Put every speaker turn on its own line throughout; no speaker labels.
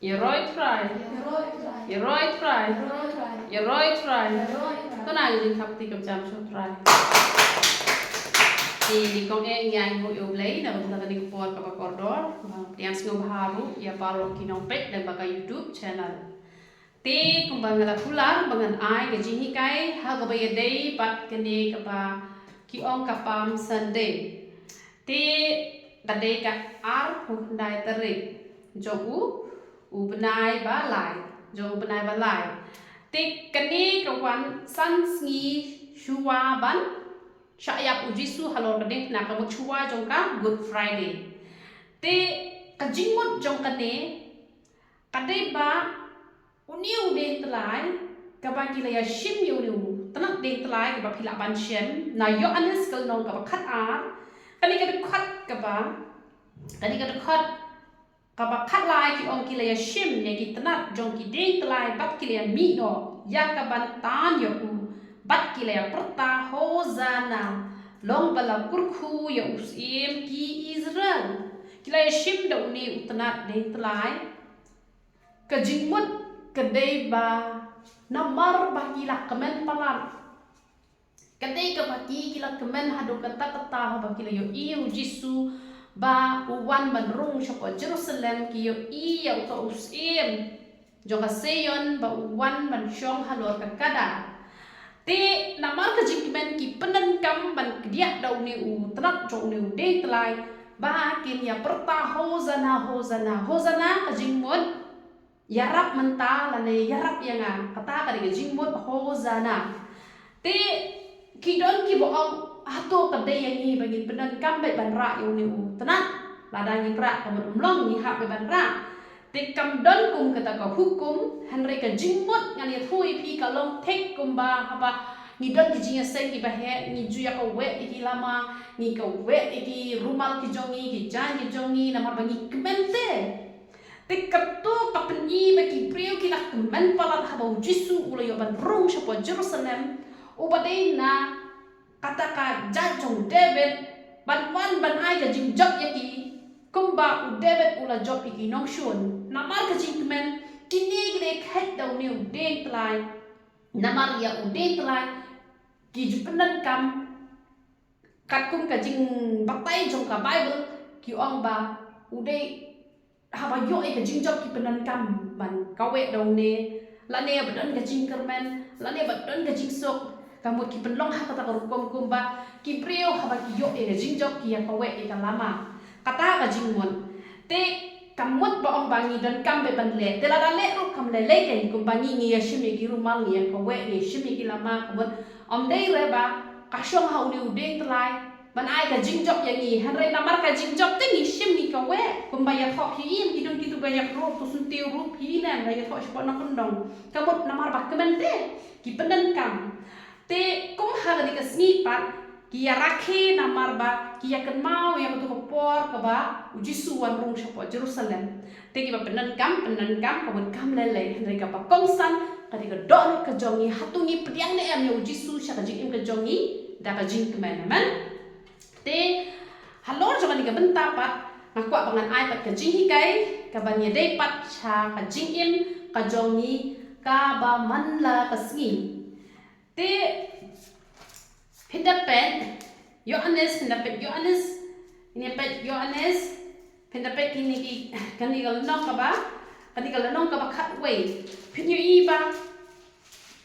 Yeroi try. Yeroi try. Có nào gì học thì cầm chăm số try. Thì con em nhai ngồi yêu lấy là mình tadi kuat ke koridor, yang sengau baru ya baru kinong pet dan baka YouTube channel. Ti kumbang la pula bangan ai ke jini kai ha ka bay day pat kene ka ba ki ong ka pam Sunday. Ti tadi ka ar hundai terik jogu benai ba lai jo benai ba lai. Ti kene ka wan san sngi shuwa ban Syayap ujisu halor kadeng na kamu chua jongka Good Friday. Te kajimut jong kane kadai ba uniu de telai kaba kila ya shim uniu tanak de telai kaba pila ban shem na yo anes kal non kaba khat ar kani kada khat lai ki ong kila ya shim ne ki tanak jong ki de telai bat kila ya mi no ya kaban tan yo bat kila ya perta hozana long bala kurku ya usim ki Israel kila ya shim da uni utanat de telai kajimut kedai ba namar ba kila kemen palan kedai ka baki kila kemen hadu kata ba kila yo iu jisu ba uwan banrung syopo Jerusalem ki yo i ya uta usim jonga seyon ba uwan ban syong halor kakada Ti namar ka jingkimen ki penen kam ban dia daw ni u trak jo ni u de tlai ba kin ya perta hozana ka jingmod yarap menta lane yarap yanga kata ka de jingmod hozana ti kidon ki boong ato ka de yang ni bangin penen kam bai ban ra yu ni u tnak ladang ni pra ka umlong ni ha bai ban ra Ti kam don kum kata ka hukum hanre ka jingmot ngani thui pi ka long tek kum ba haba ni don ki jinga sen ki ba he ni ju ya ka we ki lama ni ka we ki rumal ki jongi ki jan ki jongi na mar bangi kemente Ti kapto ka peni ba ki priu ki la kemen palan haba jisu ulo yo ban rong syapo Jerusalem u badai na kata ka jajong David ban wan ban ai ka jingjak ya ki kumba u David ula job iki nong shun namar ka jingmen kini gre khat daw ni u de tlai namar ya u de tlai ki jupenan kam kat kum ka jing batai jong ka Bible ki ong ba u de haba yo e ka jing job ki penan kam ban kawe daw ne la ne badan ka jing kermen la ne badan ka jing sok kamut ki penlong ha kata kum kumba ki brio haba ki yo e ka jing job ki ya kawe e ka lama kata ka jingmon te kamut ba ong bangi dan kam be ban le te la da le ru kam le ken kum bangi ni ya shimi ki rumal ni ya ko we ni shimi ki lama kamut om dei re ba ka shong ha uni u dei tlai ban ai ka jingjok ya ni han re namar ka jingjok te ni shimi ka we kum ba ya thok hi im ki dun ki tu ba ya ru tu sun tiu ru hi na ba ya thok shpo na kundong kamut namar ba kemen te ki penden kam te kum ha ga di ka sni pat Kia rakhe namar ba kia kan mau yang tu por ka ba uji suwan rung syapo Jerusalem te ki ba penan kam kabut kam lele henry ka ba kongsan kadi ka don ka jongi hatungi pediang ne am ya uji su sya ka jing ka jongi da ka jing kemen man te halor jangan ka benta pat ngakwa bangan ai pat ka jing hikai ka ban ye dei pat cha ka jing im ka jongi ka ba manla ka sngi te Pendapet Yohanes ini pet Yohanes pendapet kini kani galonong ka ba katway pinyo iba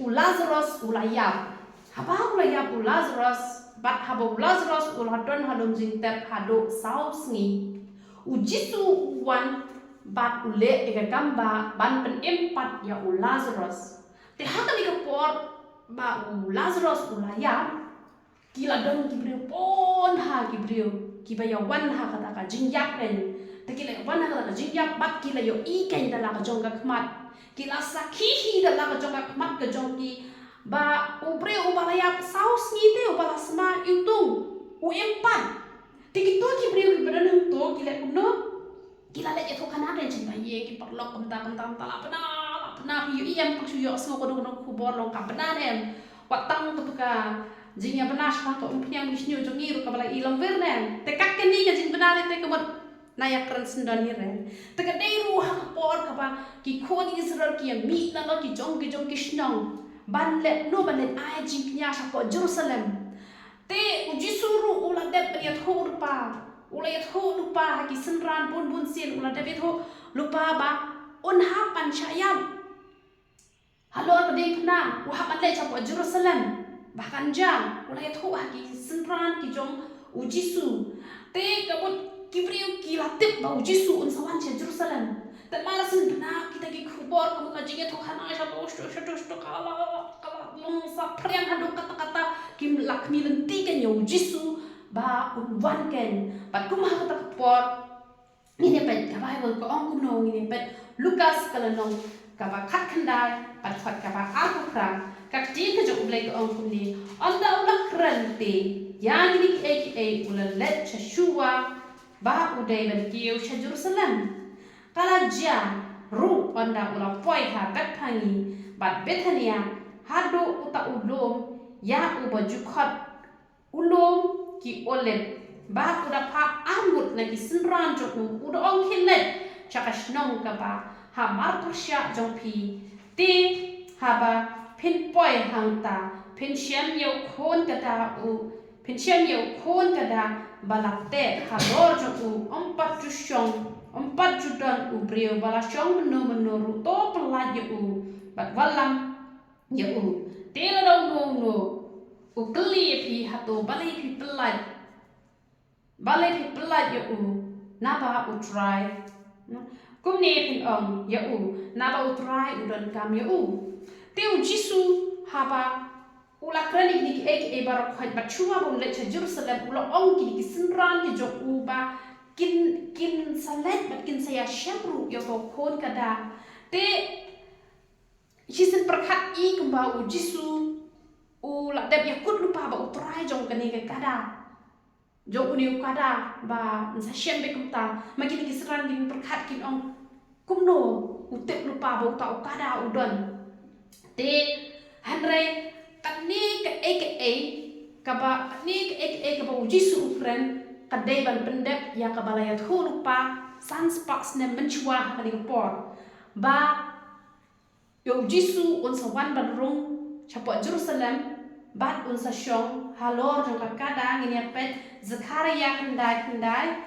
u Lazarus ulayab haba ulayab u Lazarus bat haba Lazarus uladon hadom jingtep hado sausngi u Jisu wan bat ule ega gamba ban pen empat ya u Lazarus te hakani ka por ba u Lazarus ulayab Kila dong kibriu pon ha kibriu kibaya wan ha kata ka jingyak ren te kila wan ha kata ka jingyak bat kila yo iken dala ka jongga kmat kila sakihi dala ka jongga kmat ka jongki ba ubriu ubalaya saus ni te ubala sma itung u empat te kito kibriu kibadan hang to kila kuno kila le eto kana ren chen baye ki perlok kemta la pena yu iyam pak suyo asngo kodo kubor long ka pena nem watang ketuka Jingnya benar sama to umpiang misnyo jongi ru kabala ilang verne te kakkeni ka jing benar te kabot nayak keren sendani ren te kadai ru ha kapor ka ba ba ki khon Israel ki mi na lo ki jong ki shnong ban let ai jing nya sa ko Jerusalem te ujisuru ula dep ya thor pa ula ya thor lupa ki senran bun sin ula dep tho lupa ba on ha pan syayam halor bedeng pna wa pan le sa ko Jerusalem bahkan jam ula ya tho ki senran ki jong ujisu te kabut kibriu ki latip ba ujisu on sawan che Jerusalem dan malasin benar kita ki khubor kamu kajinya tuh kan Aisyah tuh kala longsa priang hadu kata-kata kim lakmi lenti kan yo jisu ba unwan ken pat kumah kata khubor ini pet ka Bible ko ong kuno ini pet Lukas kala nong ka ba khat khandai pat khat ka ba aku kra ka ti ka jo blai ko ong kuni anda ulak krante yang ini aka ulalet chashua ba udai ban kiyo sha Jerusalem kala ja ru anda ula poi ha Bethany bat Bethania hado uta ulom ya uba jukhat ulom ki olep ba uda pa amut na ki sinran joku uda ong hilet chakash nong ka ba ha martusya jongpi te ha ba pin poi hangta pin shem yo khon kada u pin shem yo khon kada balakte ha lor joku ompat jusyong empat judan ubrio bala syong menu to pelat u bat walam u tela dong no u keli pi hato balai pi pelat u naba u try kumne pin ong u naba u try udan kam u teu jisu haba ula krani ni ek barok hat bat chua bom le Jerusalem ula ong ki sinran ki jok u ba kin salet bat kin saya syamru yo to khon kada te hisin perkhat I kembau jisu u la deb yakut lupa ba utrai jong kani ke kada jong uni kada ba sa syam be kumta makin kisran kin perkhat kin ong kumno utep lupa ba uta kada udon te hanre kani ke kaba ni ke ba jisu friend kadai ban pendep ya kabalayat lupa sans pas ne menchua kali por ba yo jisu on sawan ban rung chapo Jerusalem bat on sa syong halor jong kada ngini pet Zakaria kendai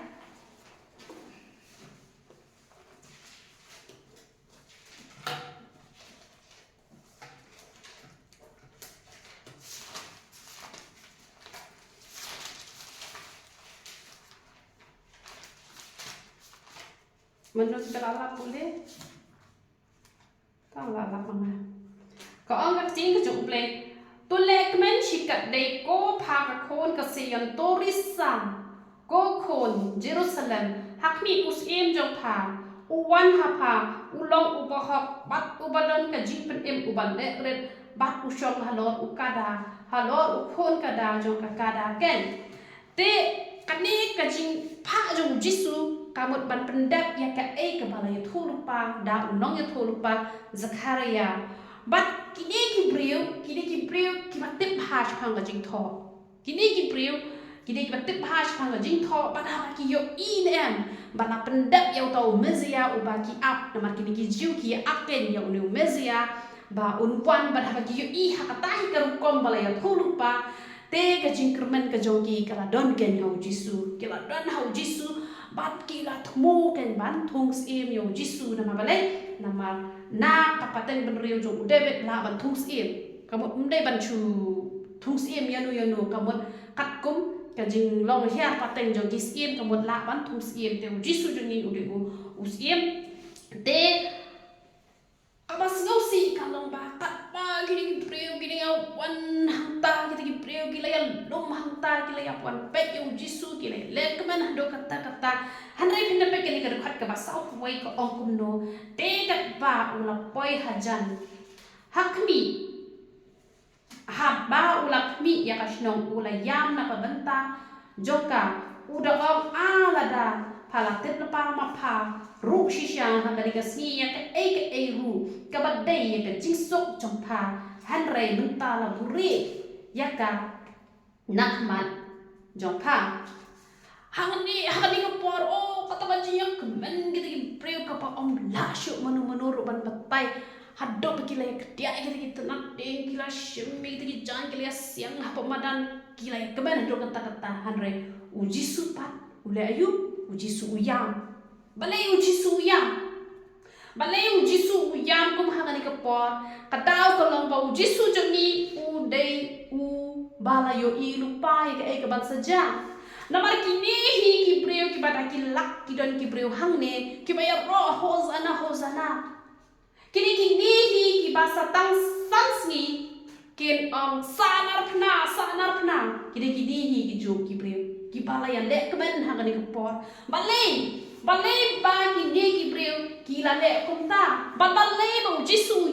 menurut belalap boleh tak lalap mana kau anggap ting kejuk boleh tulek men shikat dei ko phak khon ka siyan torisa ko khon Jerusalem hakmi usim jong pha uwan hapa ulong ubahok bat ubadon ka jingpen uban red bat usyong halor ukada halor ukhon kada jong kada ken te kani kajing pha jong jisu kamut ban pendap ya ka kepala ya lupa da unong ya lupa Zakaria bat kini ki brio ki matip hash phang ga jing tho kini ki matip hash phang ga jing tho bat ha ki yo em bana pendap ya tau mezia ubaki up namar kini ki jiu ki aken ya unu mezia ba unwan bat ha ki yo ha katai ka kom bala ya lupa te ka jing kermen ka jogi kala don ken hau jisu kala don hau jisu bat kila thmu ken ban thungs em yo jisu nama balai nama na kapaten ben rio jo debet la ban thungs em kamot umdai ban chu thungs em yanu kamot kat kum ka jing long hia paten jo gis em kamot la ban thungs em te jisu jo ni ude us em te abas ngausi kalong ba kat pa gini preo gini wan hangta kita preo gila ya lom hangta gila ya wan pet yo jisu gila lekman do kata hanrai pinda pe gini ka khat ka ba south way ko ong kumno te kat ba ula poi hajan hakmi haba ula kmi ya kashnong ula yam na pabenta joka uda ong alada palatet na pa mapha ru shisha ha baliga sni ya ka ru ka badai ya ka jingsok jongpa hanrai munta la buri ya ka nakmat jongpa hangni ko por o kata bajinya kemen kita Gibril kapa om lasyuk menurut ban batai hadap kila kedia kita nanti kila syemi kita jangan kila siang apa madan kila kemen hadap kata hanre uji supat ule ayu uji suyam balai uji suyam balai uji suyam kum hangani kapor kadau kalong ba uji sujani udai balayo ilupai ke ban saja namar kini hi Gibril ki bada ki lak ki don Gibril hangne ki baya roh hozana kini hi ki basa tang sansni kin sanar pna kini hi ki jo Gibril ki bala ya lek kemen hangani kapor balai ba kini Gibril ki la lek kumta balai ba ujisu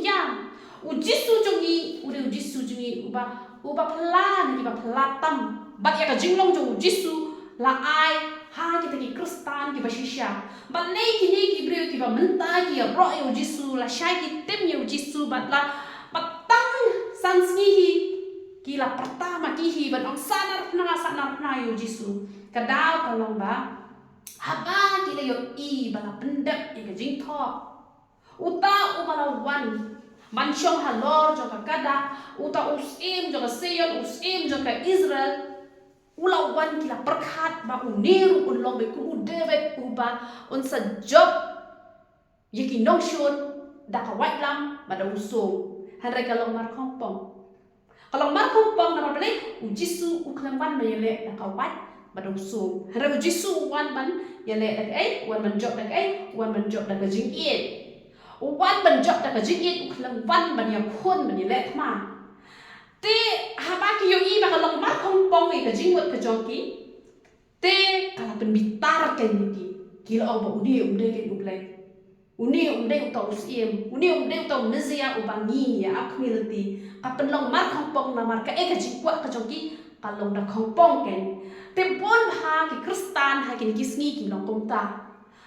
jongi ujisu jongi uba pelan ki ba pelatam bat ya ka jinglong jo ujisu la ai ha kita ki Kristen ki bashisha balai kini Gibril ki ba menta ki roh yo Jisu la shai ki tem yo Jisu bat la patang sansngi hi ki la pertama ki hi ban ong sanar na yo Jisu kadau kalong ba haba ki la yo i bala pendep ka jing tho uta ubala wan mansyong halor jo ka kada uta usim jo ka Sion usim jo ka Israel ulawan kila perkat ba uniru ulong be ku David uba unsa job yaki nongshun da ka wailam ba da usum hanre kalong mar kompong na bale ujisu uklang ban mayele da ka wat ba da usum hanre ujisu wan man yele da ai wan man job da ai wan man job da ka jingit wan man job da ka jingit uklang ban ban ya khon man yele ma te haba ki yo i ba kalong mar kompong ka jingwat ka jongki te kala penbitar ken ki kila au ba uni ken ublai uni uta usim uni uta mezia ubangi ya akmilti kapenlong mar kompong na mar ka ka jingwat ka jongki kalong da kompong ken te pon ha ki Kristen ha ki kisngi ki long komta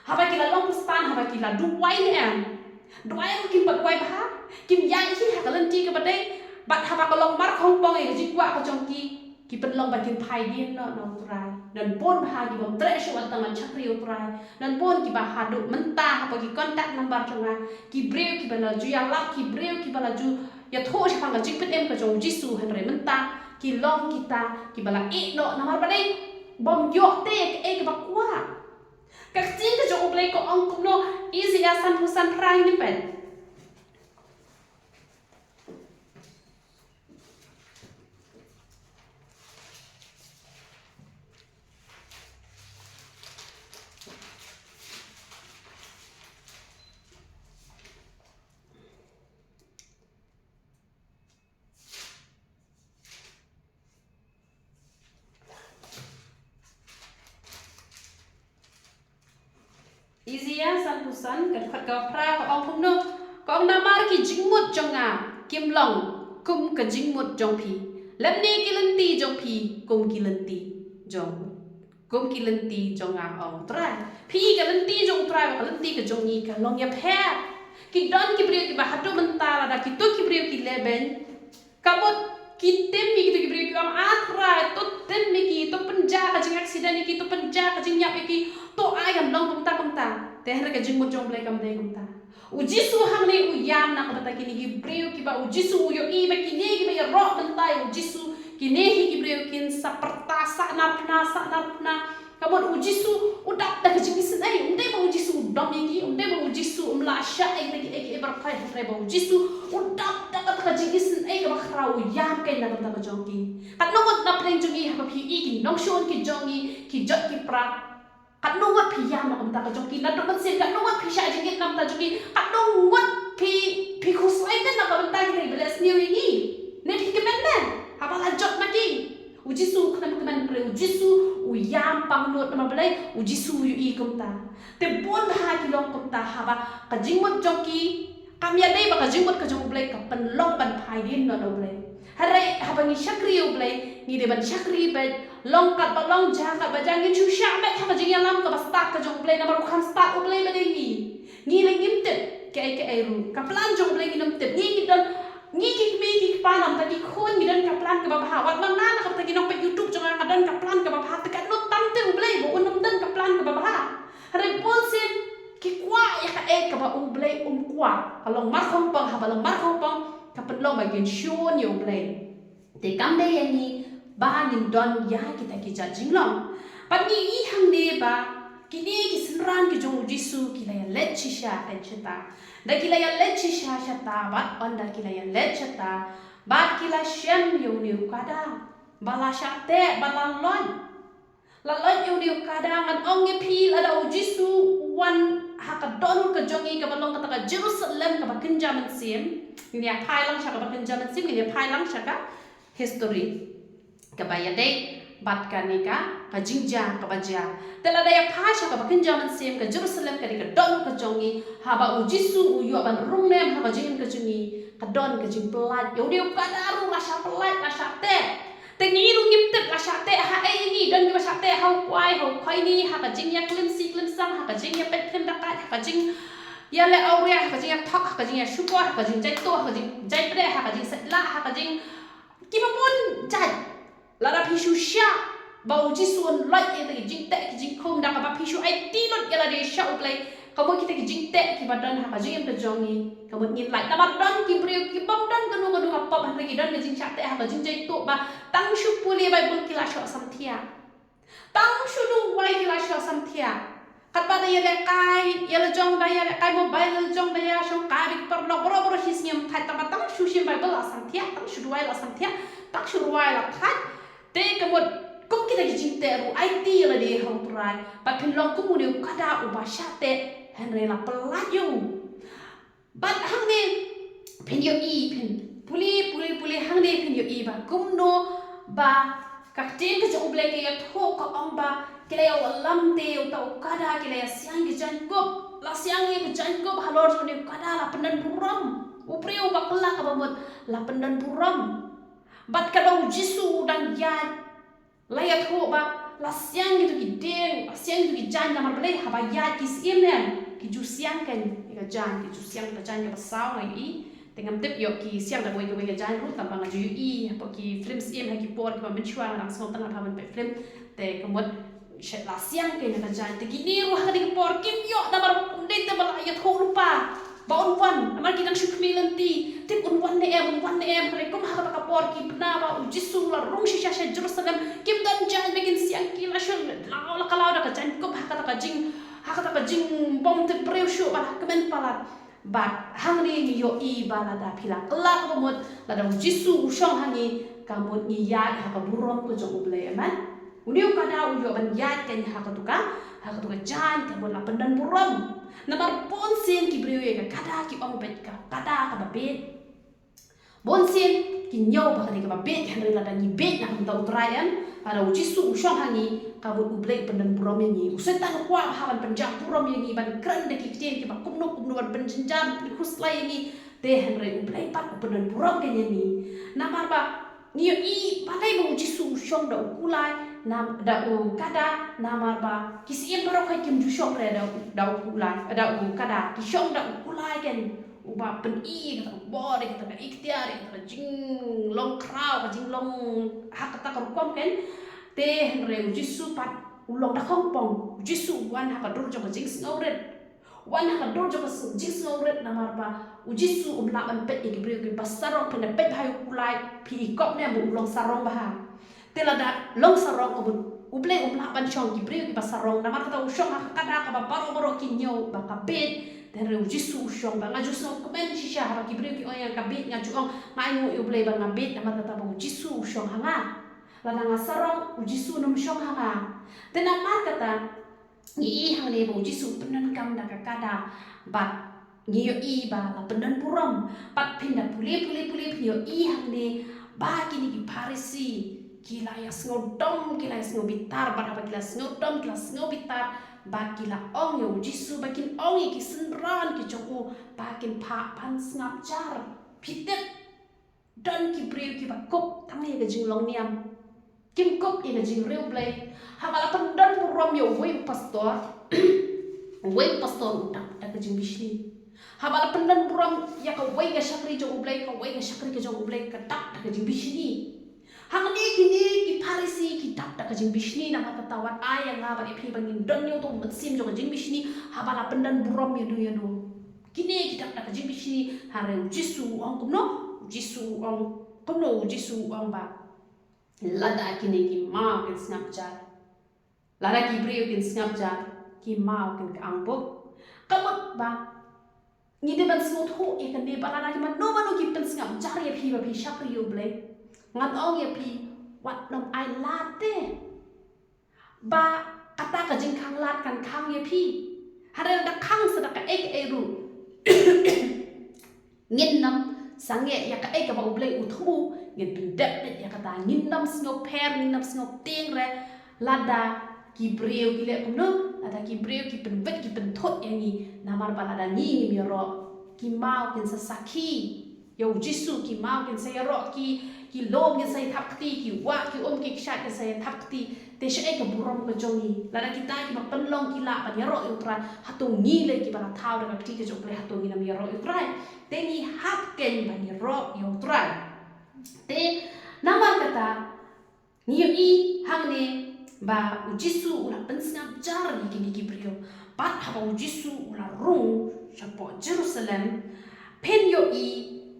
haba kila long Kristen haba kila duwai ne am duwai ki pat wai ba kim yang ki ha kalan ti ka badai bat haba kalong mar kompong e jikwa ka jongki ki penlong bakin pai din no utrai dan pon bahagi bom tre shwat tangan chakri utrai dan pon ki bahadu mentah apa ki kontak number chonga ki breu ki bala ju ya lak ki breu ki bala ju ya tho shang ka jikpet em ka jong Jisu hanre mentah ki long kita ki bala e no namar badai bom yo te e ka bakwa ka tin ka jong ublai ko ong kuno easy asan husan prang ni pen Izia santusan kat pra ka ong pum no ka ong namar ki jingmut jonga kim long kum ka jingmut jong pi lemni ki lenti jong pi kum ki lenti jonga ong tra pi ka lenti jong tra ka lenti ka jong ni ka long ya phe ki don ki brio ki ba hatu mentala da ki to ki brio ki leben kabot ki tem mi ki to ki brio ki am atra to tem mi ki to penja ka jing accident ki to penja ka jing nyap ki to ai gam long kumta te her ka jing mo jong blai kam dei kumta ujisu hang ne u yam na ka ta ki ni ki brio ki ba ujisu yo i ba ki ne ki ba ya ro bentai ujisu ki ne hi ki brio kin saperta sa na kabot ujisu udak da ka jing sin ai unde ba ujisu dom ki unde ba ujisu umla sha ai ta ki e bar pai tre ba ujisu udak da ka jing sin ai ka ba khrau yam kai na ta ka jong ki kat no mot na pleng jong i ha pi i ki nong shon ki jong i ki jot ki pra kat no mot pi yam na ta ka jong ki na do man sin kat no mot pi sha jing nam ta jong ki kat no mot pi khusai kan na ka ban ta ki belas ni wi ne pi ke men men ha ba la jot na ki ujisu kena kemen pre ujisu uyam pangnut nama belai ujisu yu i kumta te bon ha ki long kumta haba ka jingmut jongki kamya dei ba ka jingmut ka jong belai ka penlong ban phai din no do belai hare haba ni shakri u belai ni de ban shakri ba long kat ba long jang kat ba jang ni chu sha me ha ka jing yalam ka ba start ka jong belai na baru kan start u belai ba dei ni le ngimtet ke ru ka plan jong belai ni namtet ni don ni ki panam tadi khon gidan ka plan ka babha wat mang na ka tagi nong pe YouTube jangan ngadan ka plan ka babha tekat no tamte ublai bo unam dan ka plan ka babha hare ki kwa ya ka ka ba ublay kwa kalong mar khong pang ha balong mar khong pang ka penlong bagian shun yo ublay te kamde yani ba nim don ya kita ki jinglong pa ni I hang ne ba kini ki sinran ki jong jisu ki la ya let chisha et cheta da ki la ya let chisha chata ba on da ki la ya let cheta ba ki la shem yo ni kada bala shate bala lon yo ni kada man ong ye pil ada jisu wan haka don ka jongi ka balong ka Jerusalem ka ba kinjaman sim ni ya phai lang sha ka ba kinjaman sim ni ya phai lang sha ka history ka ba ya dei bat ka ni ka jinja ka ba ja tela da ya phai sha ka ba kinjaman sim ka Jerusalem ka ni ka don ka jongi ha ba jisu yo ban rung nem ha ba jin ka jungi ka don ka jing pelat yo ni ka daru la sha pelat la sha te tengi ru ngim tet la sha te ha ai ni don ni sha te ha kwai ho khoi ni ha ka jing ya klim sang ha ka jing ya pet klim da ka ha ka jing ya le auria ha ka jing ya thok ha ka jing ya shuko ha ka jing jai to ha ka jing jai pre ha ka jing la ha ka jing ki ma pun jai la da pishu sha ba uji suon lai e jing te ki jing khom da ka ba pishu ai ti lot ya la de sha u play kamu kita ki jing te ki ba don ha ka jing em jongi kamu nyin lai da ba don ki brio ki bam don kanu kanu ka pop ha ki don ki jing cha te ha ka jing jai to ba tang shu puli bible ki la sha sam thia tang shu du wai ki la sha sam thia kat ba da ya le kai ya le jong da ya le kai mobile le jong da ya shong ka bi per lo bro bro his nyam thai ta ba tang shu shim bible la sam thia tang shu du wai la sam thia tang shu wai la thai te kamu kum kita ki jing te ru ai ti la de hong prai ba pin long kum ni ka da u ba sha te Henry la pelat yo bat hang ni pin yo I pin puli hang ni pin yo I ba kum no ba ka tin ka jong blek ya tho ka ong ba kile yo lam te u ta kada kile ya siang ki jan kop la siang ye ki jan kop halor ni kada la pendan buram u priu ba kala ka ba mot la pendan buram bat ka dong jisu dan ya la ya tho ba la siang itu ki deng siang itu ki jan na mar bele ha ba ya ki sim ne ki ju siang kan ka jan ki ju siang ka jan ka pasau ngai I tengam tip yo ki siang da boy ka jan ru tampang ju I ha ki film sim ha ki por ka men chua na so tang ha men pe film te kamot la siang ke na ka jan te ki ni ru ha ki por kim yo da mar de te bala ya tho lupa ba on wan amar ki dang shuk milanti tip on wan ne em re kum ha ka por ki na ba jisu la rung shisha she Jerusalem kim dan jan begin siang ki la shul la kala da ka jan kum ha ka jing haka ka jing bom te breu shu ba kemen palat bat hang ni yo I bala da pila kala ka mod la da jisu u shong hangi ka mod ni ya ha ka burom ko jong ble man uniu ka da u yo ban ya ken ha ka tuka jan ka mod la pendan burom namar pon sen ki breu ye ka kada ki ong bet ka kada ka ba bet bon sen ki nyau ba ka ba bet henry la da ni bet na ta utrayan ada jisu u shong hangi kabut ublek pendan burom yang ni usetan kwa hawan penjang burom yang ni ban kran de kitien ki ba kumno ban penjam khusla yang ni te henry ublek pat pendan burom kan yang ni namar ba ni I palai ba jisu shong da ukulai nam da u kada namar ba kisiem baro kai kim ju shong re da ukulai da u kada ki shong da ukulai kan uba pen I kata bore kata ikhtiar kata jing long kraw jing long hak kata kom kan te henry jisu pat ulong da khong pong jisu wan ha ka dur jo ka jing snowred wan ha ka dur jo ka jing snowred namar ba jisu la ban pet ki brio ki pasarong pen pet hayu kulai pi kop ne bu ulong sarong ba ha te la da long sarong ko uble la ban chong ki brio ki pasarong namar kata ushong ha ka da ka ba baro ki nyo ba ka bet dan jisu ushong ba ngaju so komen shisha ha ki brio ki oya ka bet ngaju ong ngai mu uble ba ngabet namar kata ba jisu ushong ha nga lana ngasarong jisu num shong hanga tena mar kata ni hang le bo jisu penan kam da kada bat ni yo I ba la penan puram pat pinda puli yo I hang le ba kini ki parisi kila ya sngodom kila ya snobitar ba ba kila sngodom kila snobitar ba kila ong yo jisu ba kin ong ki senran ki choku ba kin pa pan snap jar pitet dan ki breu ki ba kop tang ye ga jinglong niam kim kop ina jing real play habala pendan purom yo wing pastor utak da ka jing bishni habala pendan purom ya ka wing ga shakri jo play ka wing ga shakri ka jo play ka tak da ka jing bishni hang ni kini ki Pharisi ki dak dak jing bishni na kata wat ayang nga ba ipi bangin don yo to matsim jo jing bishni habala pendan burom ya do kini ki dak dak jing bishni hare Jisu ong kumno Jisu ong kumno Jisu ong ba lada kini ki ma kin snapchat lada ki brio kin snapchat ki ma kin angbo kamot ba ni de ban smooth ho e kan de balada ki man no manu ki pen snap jari ya pi shakri yo ble ngat ong ya pi wat nom ai late ba kata ka jing khang lat kan khang ya pi hare da khang sa da ka ek ru ngin nam sange ya ka ek ba uble uthu ngin pin dep ya kata ngin nam snop per ngin nam snop ting re lada ki breu ki le kumno lada ki breu ki pen vet ki pen thot ya ni namar ba lada ni mi ro ki mau kin sa sakhi yo Jisu ki mau kin sa ro ki lom ki say thapti ki wa ki ki kshat ki say thapti te shay ka burom ka jongi lada kita ki mapenlong ki la pa yaro utra hatung ni le ki bara thau da ki ke jokle hatung ni nam yaro utra te ni hak ken ba ni ro utra te namar kata ni i hang ne ba Jisu ula pensna jar ni ki brio pat ha Jisu ula rung chapo Jerusalem pen yo i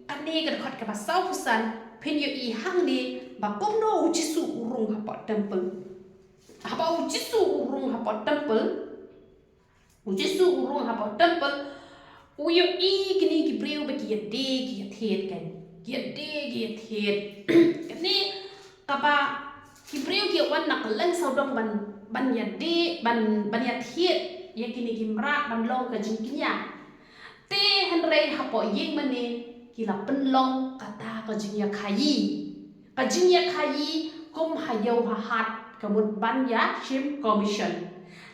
kane ka khot ka ba sau pusan pen yo i hang ni ba komno Jisu urung hapa temple hapa Jisu urung hapa temple Jisu urung hapa temple uyo i kini ki brio ba ki de ki thet kan ki de ki thet kani ka ba ki brio ki wan nak leng saudong ban ya de ban ya thet ya kini ki mrat ban long ka jingkinya te henrei hapo yeng mane kila penlong kata ka jingya khayi kum hayau hat kamut ban ya shim commission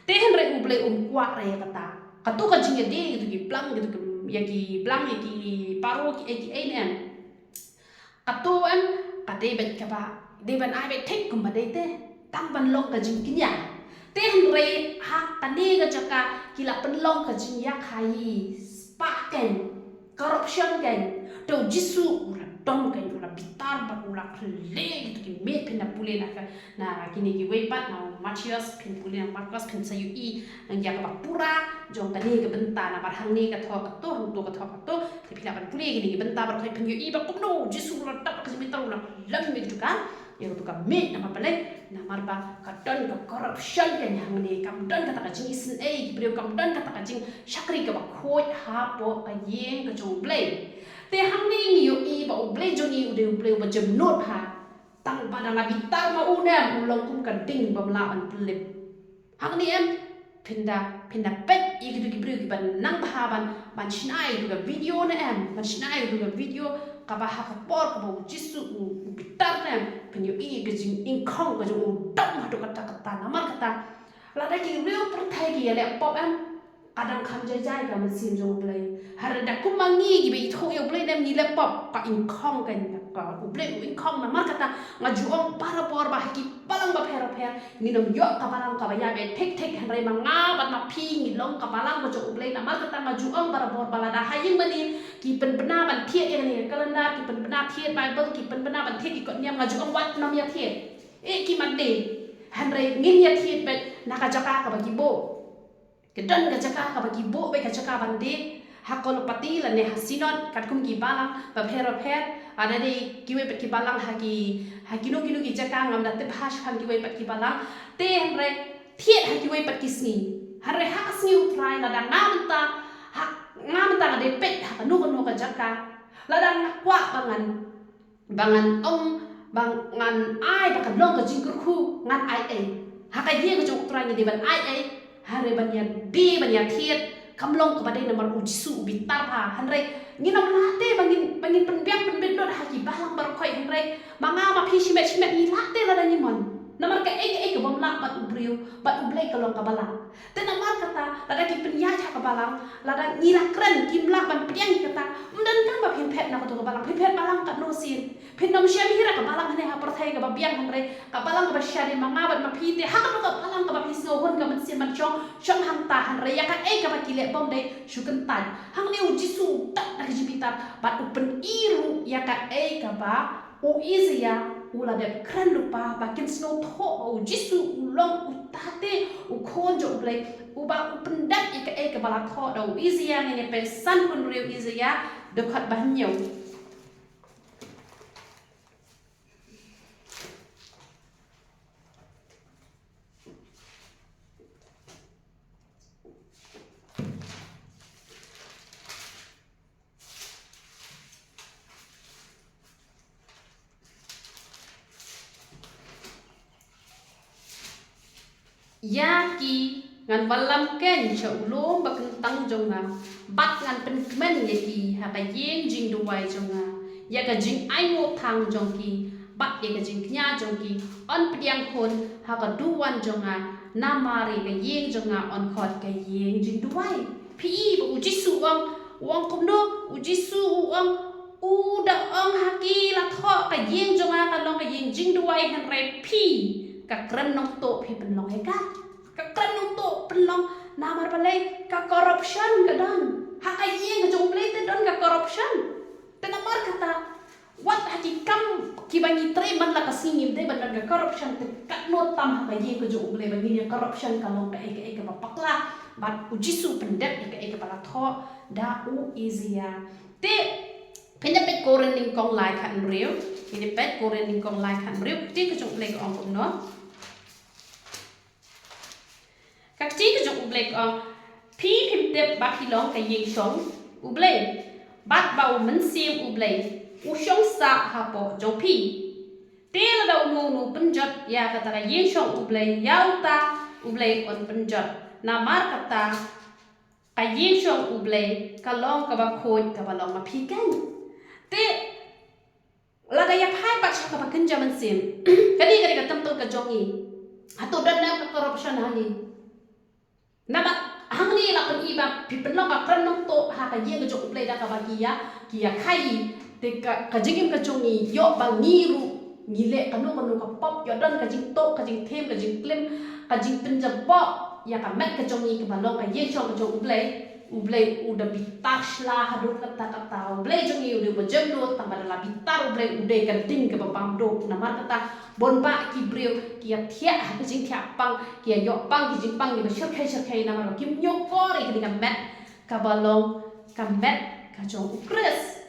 te henrei uble kwa re kata katu ka jingya de gitu ki plang gitu ki plang ya ki paro ki em katu em kate bet ka ba de ban ai bet tek kum ba de te tang ban long ka jingkinya te henrei ha tani ka jaka kila penlong ka jingya khayi paken corruption kan to Jisu ura dom kan ura bitar ba ura kle gitu ki me pina pule na kini ki wepat na Matius pin pule na Markus pin sayu i nang ya ba pura jong tani ke benta na barhang ni ka tho ka to te pila ban pule kini ki benta bar khoi pin yu i ba kumno Jisu ura tak ka bitar ura lam me gitu kan ya tu ka me na ba na marba ka don ka corruption kan hang ni kam don ka ta jing isin e brio kam don ka ta jing shakri ka ba khoi ha po ka yeng ka jong ble te hang ni yo i ba ble joni ude ble ba jem not ha tang pada la bitar ma una ulong kum ka ding ba la an plip hang ni em pinda pet i gitu ki brio ki ban nang ba ban shnai du ga video na em ban shnai du ga video ka ba ha ka por ka ba Jisu bitar na penyo i gajing ingkong gajing dam hadu kata namar kata lada ki real perthai ki le pop em kadang kham jai ka mesin jong play har da kumangi gi be tho yo play dem ni le pop ka ingkong kan ka play ingkong namar kata ngajuong para por ba ki palang ba pher ni nom yo ka palang ka ba ya be tek hanrai manga bat ma phi ni long ka palang ba jo play namar kata ngajuong para por balada haying mani ki pen bena ban thiet ya ni kalenda ki pen bena thiet bible ki pen bena ban thiet ki ko niam ngajuong wat nom ya thiet e ki man de hanrai ngin ya thiet bet nakajaka ka ba ki bo kedon ka jaka ka ba ki bo be ka jaka ban de hakol pati la ne hasinot kat kum ki balang ba pher ada di kiwe pet ki balang haki no ki jaka ngam da te bhash khang kiwe pet ki balang te hanrai thiet haki we pet ki sni hanrai ha sni utrai la da ngam ta de pet ha nu ka jaka la da kwa bangan ong bangan ai ba kan long ka jingkur khu ngan ai ha ka ye ka jok utrai ni de ban ai hare ban ya bi ban ya thiet kamlong ka badai namar Jisu bitar ha hanrai nginam late bangin penbiak penbet dot haki balang bar khoi hanrai manga ma phi shimet ni late la dani mon namar ka ek bom la bat ubriu bat ublei ka long ka balang te namar kata lada ki penya cha ka balang lada ngila kren kimla ban piang kata mdan kan ba phet na ka to ka balang phet balang ka no sin phin nom shem hira ka balang ne ha parthai ka ba biang hanrai ka balang ka ba shari manga bat ma phi te ha ka ka balang ka ba phi sno hon ka man sin man chong hang ta hanrai ya ka ka ba kile bom dei shukan tan hang ne Jisu tak na jibitar bat upen iru ya ka ka ba u izia ula de kran lupa bakin snow tho Jisu ulong utate ukonjo ublay uba upendat ika bala tho do izia ngene pe san pun riu izia dekat banyo. Yaki ngan balam ken cha ulom bakeng tang jonga bat ngan penmen yaki ha ka yeng jing duwai jonga ya ka jing ai mo thang jongki bat ya ka jing knya jongki on pdiang khon ha ka duwan jonga namari ka yeng jonga on khot ka yeng jing duwai pi bu Jisu wang kumno Jisu wang uda ong haki la tho ka yeng jonga ka long ka yeng jing duwai han re pi ka kran nong to phi pen long ka kran nong to pen long namar balai ka corruption ka don ha ka yeng ka jong play te don ka corruption te namar kata wat haki kam ki bangi tre ban la ka singim de ban ka corruption te ka no tam ha ka yeng ka jong play bangi corruption ka long ka eke pakla bat Jisu pendet eke pala tho da u izia te pendapat koren ning kong lai khan riu ini pet koren ning kong lai khan riu ti ka jong play ka ong no các chí cái dụng ublek phi phim tép bác khi long cái yên sống ublek bát bầu mến xiêm ublek u sống sa hà bộ trong phi té là đầu ngô nụ bên giật ya kata cái yên sống ublek yau ta ublek on bên giật namar kata cái yên sống ublek kalong ka ba khôi ka ba long ma phi kan té là cái hai bát ka ba kenja men xiêm cái đi cái tâm tôi cái jongi atau dan ka corruption hani nama hangni la kan iba pipen lo ka kran nong to ha ka yeng jo play da ka ba kia khai te ka jingim ka chongi yo bang niru ngile kanu ka pop yo don ka jing to ka jing them ka jing klem ka jing penjab bo ya ka met ka chongi ka ba lo ka yeng chong ka jong ublay udah bitas lah hadut kata ublay jongi udah bejam do tambah dalam bitar ublay udah ganting ke babam do namar kata bon ba ki brio ki thia ka jing thia pang ki yo pang ki jing pang ni shir khai namar kim nyo kori ki met ka balong ka met ka jong ukres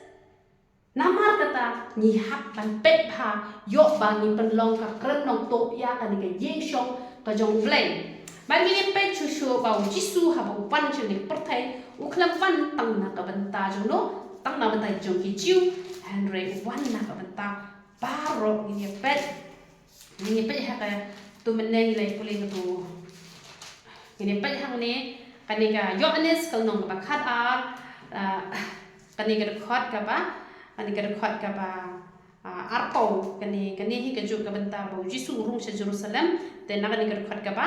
namar kata ni hap ban pet ha yo bang ni penlong ka kren nong to ya ka ni ka yeng shong ka jong ublay bagi ni pe chusu bau Jisu ha bau pan chu ni perthai uklam pan tang na ka banta jo no tang na banta jo ki chiu Henry wan na ka banta paro ni pe ha ka tu meneng lai puli ka tu ni pe hang ni kani ka Yohanes kal nong ba khat ar kani ka khot ka ba arpo kani hi ka ju ka banta bau Jisu rung sa Jerusalem te na kani ka khot ka ba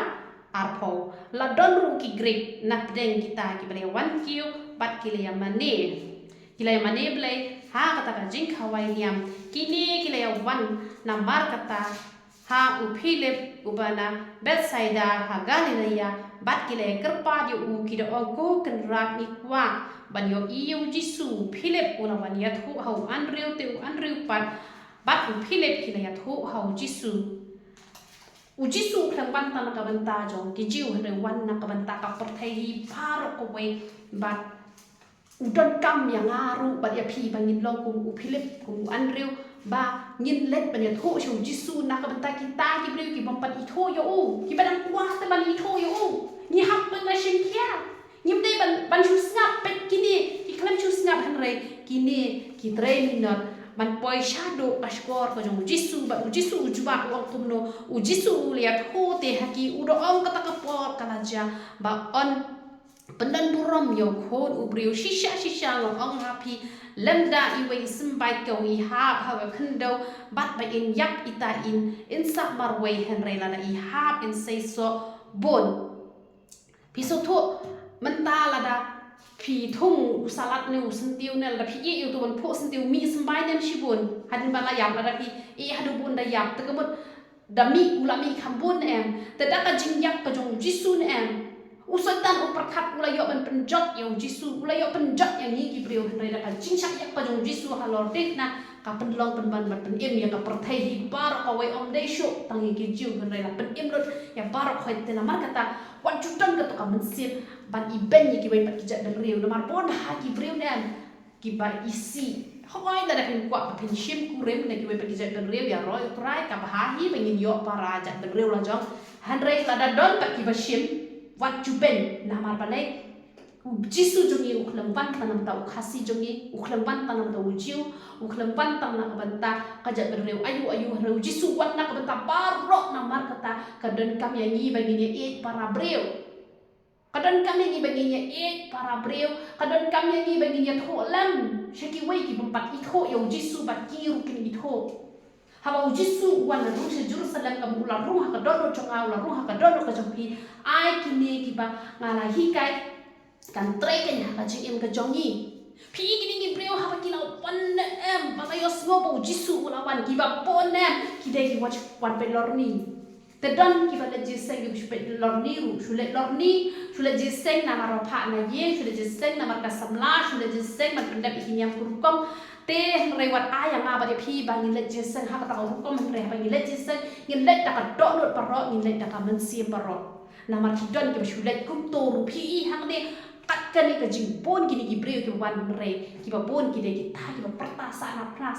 arpo la don ru ki grek nak deng kita ki bele wan kiu bat kilaya mane bele ha kata ka jing khawai niam kini kilaya wan namar kata ha u Philip ubana Bethsaida ha Galilea bat kilaya kerpa di u ki do go kan rak ni kwa ban yo iu Jisu Philip ula wan ya thu hau Andrew pat bat u Philip kilaya thu hau Jisu Jisu klang banta na kabanta jong ki jiu hre wan na kabanta ka perthai paro ko we bat udon kam yang aru bat ya phi bangin long kum u Philip kum Andrew ba nyin let ban ya tho shu Jisu na kabanta kita ki breu ki bampat I tho yo u ki ban kwa te ban I tho yo u ni hap ban na shin kya nim de ban shu snap pet kini ki klam shu snap hanre kini ki tre minot man poi shadow ashkor ko jong Jisu ba Jisu ujuba wang tumno Jisu liat ho te haki udo ong kata kapor kalaja ba on pendan burom yo khon ubriu shisha ngong ong happy lemda iwe simbai ko I ha khndo bat ba in yak ita in sa marwe henre la I ha in say so bon piso tho mentala da phi thung salat ne usentiu ne la phi e tu bon pho sentiu mi sambai nem shibun hadin bala yam la phi e hadu bun da yam te kemut da mi ulami khambun em te da ka jing yak ka jong Jisu ne em usatan uperkat ula yo ban penjot yo Jisu ula yo penjot yang ni ki brio ne da ka jing sak yak ka jong Jisu halor tek na ka penlong penban pen im ya ka perthai hi bar ka wai om dei shu tangi ki jiu kan rela pen im rot ya bar khoi te na mar kata wan chutan ka to ka mensin ban iben ki wai pat ki jat dal riu na mar bon ha ki briu nem ki ba isi hoi la da pin kwa pin shim ku rem ne ki wai pat ki jat dal riu ya roi trai ka ba hi bengin yo para jat dal riu la jong han rei la da don pat ki ba shim wat chupen na mar balai jisu jongi ukhlang ban tanam ta ukhasi jongi ukhlang ban tanam ta ujiu ukhlang ban tanam na banta kajat bereu ayu reu jisu wat na banta barok na mar kata kadan kami yangi baginya para breu kadan kami yangi baginya para breu kadan kami yangi baginya tholam shaki wai ki bampat itho yo jisu bat kiru kin itho haba jisu wan na ruh Jerusalem kam ular ruh ka dono chonga ular ruh ka dono ka jompi ai kini ki ba ngala hikai kan treken ha ka jing ka jongi pi gini breu ha ba kilau pon em ba yo smo bo jisu ulawan ki ba pon em ki dai ki watch wan pe lorni te don ki ba le jiseng ki pe lorni ru shule lorni shule jiseng na maro pha na ye shule jiseng na mar ka samla shule jiseng man pendap ikinyam kurkom te rewat ayang nga ba de pi ba ngin le jiseng ha ka ta kurkom re ba ngin le jiseng ngin le ta ka do not paro ngin le ta ka mensim paro na mar ki don ki shule kum to ru pi hang de kani ka jingpon gini ki breu ki wan re ki ba bon ki de ki ta ki ba pertasa na pra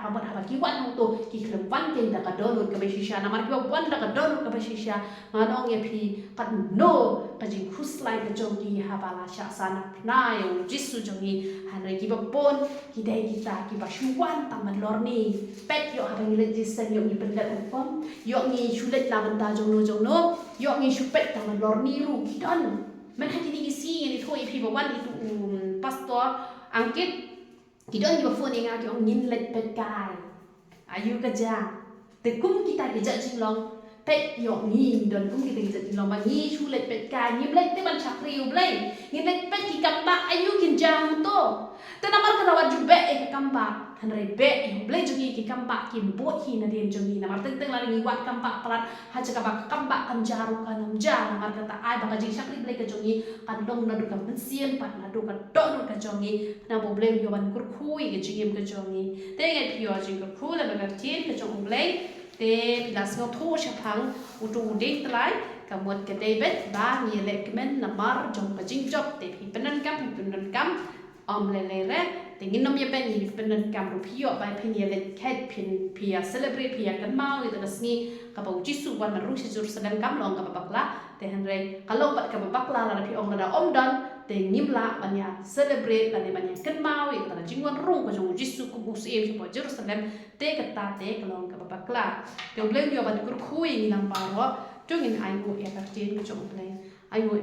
ka ba ki wan hong to ki klem wan ke da ka download ka ba shisha na mar ki ba wan da ka download ka ba shisha nganong ye pi kat no ka jing khuslai ka jong ki ha ba la sha sana na yo jisu jong ni han re ki ba bon ki de ki ta ki ba shuwan ta man lor ni pet yo ha ba ni le jisen yo ni pendat kom yo ni shulet na banta jong no yo ni shupet ta man lor ni ru ki don man hati ni isi ni thoi phi ba wan itu pastor angkit kidon di phone nga ki ong nin let pet kai ayu ka ja te kum kita ke ja jing long pet yo ni don kum kita ke ja jing long ba ni chu let pet kai ni let te ban chak riu blai ni let pet ki kam ba ayu kin jang to te namar ka rawat jube e kam ba han re be yo blai jungi ki kam ba ki bo hi na dem jungi namar teng teng la ni wat kam ba prat ha ja ka ba kam ba kan jaru kan ja namar kata ai ba ka jing chak ri blai ka jungi kan dong na du ka mensian pat na du ka do ka jongi na bo blai yo ban kur khui ka jingim ka jongi te ngai phi yo jing ka khu la ka tien ka jong blai te pilas ngo tho sha phang u tu ding tlai ka mot ka David ba ni le kemen na mar jong ka jing job te phi penan kam om le re te ngin nom ye ben ni penan kam ru phi yo ba phi ni le ket phin phi celebrate phi kan mau i ta sni ka ba jisu wan na ru si Jerusalem kam long ka bakla te han re ka lo pat ka bakla la phi ong la om dan te nimla banya celebrate la ne banya kan mau i ta jingwan rung ka jong jisu ku bus em si Jerusalem te ka ta te ka long ka bakla te bleng yo ban kur khui ni lam pa ro tungin ai ngo e ka tin ka jong bleng ai ngo